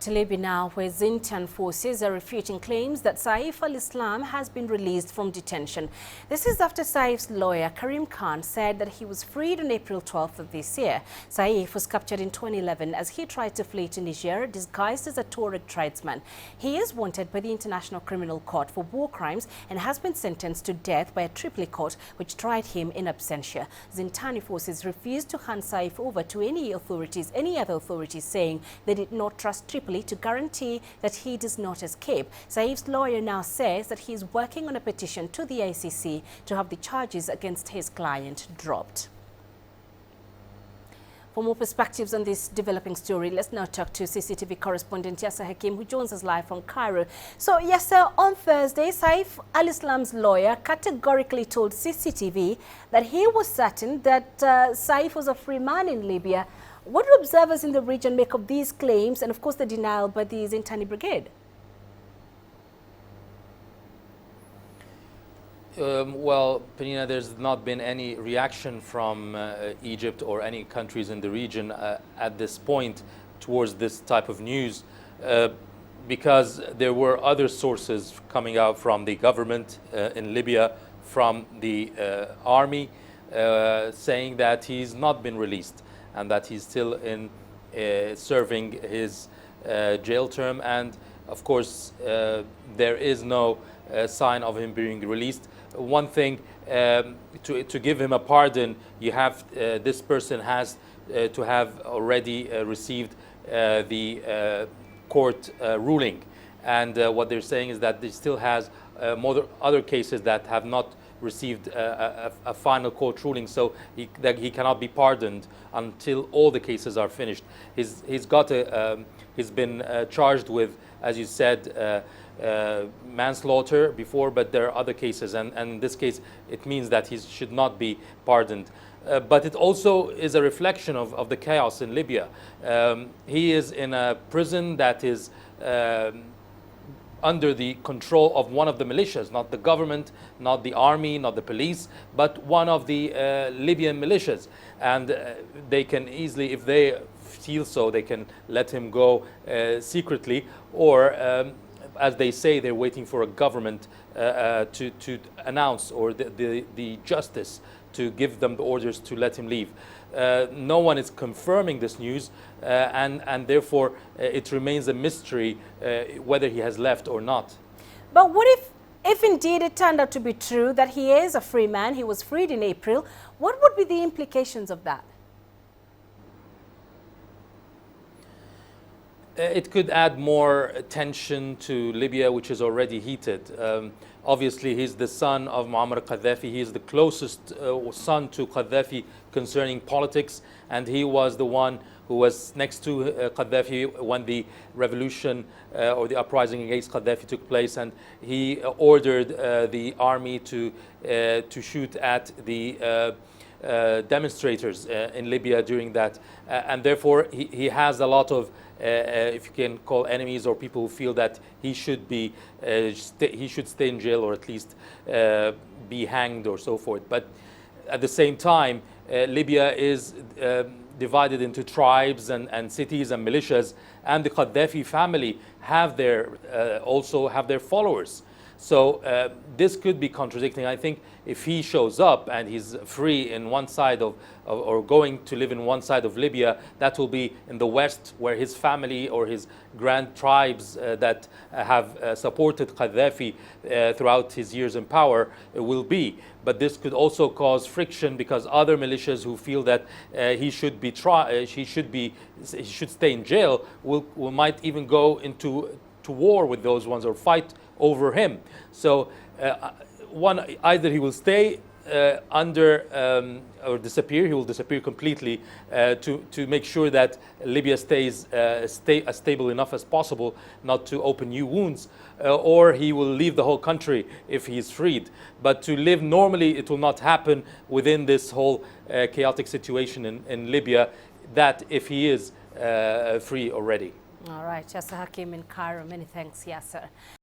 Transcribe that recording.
To Libya now, where Zintan forces are refuting claims that Saif al-Islam has been released from detention. This is after Saif's lawyer, Karim Khan, said that he was freed on April 12th of this year. Saif was captured in 2011 as he tried to flee to Niger disguised as a Tuareg tribesman. He is wanted by the International Criminal Court for war crimes and has been sentenced to death by a Tripoli court which tried him in absentia. Zintani forces refused to hand Saif over to any other authorities, saying they did not trust Tripoli to guarantee that he does not escape. Saif's lawyer now says that he is working on a petition to the ICC to have the charges against his client dropped. For more perspectives on this developing story, let's now talk to CCTV correspondent Yasser Hakim, who joins us live from Cairo. So, Yasser, on Thursday, Saif al-Islam's lawyer categorically told CCTV that he was certain that Saif was a free man in Libya. What do observers in the region make of these claims and, of course, the denial by the Zintani brigade? Well, Penina, there's not been any reaction from Egypt or any countries in the region at this point towards this type of news because there were other sources coming out from the government in Libya, from the army, saying that he's not been released and that he's still in serving his jail term. And of course, there is no sign of him being released. One thing, to give him a pardon, you have this person has to have already received the court ruling. And what they're saying is that they still has other cases that have not received a final court ruling, so that he cannot be pardoned until all the cases are finished. He's been charged with, as you said, manslaughter before, but there are other cases, and in this case it means that he should not be pardoned. But it also is a reflection of the chaos in Libya. He is in a prison that is under the control of one of the militias, not the government, not the army, not the police, but one of the Libyan militias. And they can easily, if they feel so, they can let him go secretly, or as they say, they're waiting for a government to announce, or the justice to give them the orders to let him leave. No one is confirming this news, and therefore it remains a mystery whether he has left or not. But what if indeed it turned out to be true that he is a free man, he was freed in April, what would be the implications of that? It could add more tension to Libya, which is already heated. Obviously, he's the son of Muammar Gaddafi. He is the closest son to Gaddafi concerning politics, and he was the one who was next to Gaddafi when the revolution or the uprising against Gaddafi took place, and he ordered the army to shoot at the demonstrators in Libya during that, and therefore he has a lot of, if you can call enemies, or people who feel that he should be, he should stay in jail, or at least be hanged or so forth. But at the same time, Libya is divided into tribes and cities and militias, and the Gaddafi family have also have their followers. So this could be contradicting. I think if he shows up and he's free in one side or going to live in one side of Libya, that will be in the west, where his family or his grand tribes that have supported Gaddafi throughout his years in power will be. But this could also cause friction, because other militias who feel that he should stay in jail might even go into war with those ones, or fight over him. So either he will stay under or disappear. He will disappear completely to make sure that Libya stays stable enough as possible not to open new wounds, or he will leave the whole country if he is freed. But to live normally, it will not happen within this whole chaotic situation in Libya, that if he is free already. All right, Yasser Hakim in Cairo. Many thanks, Yasser.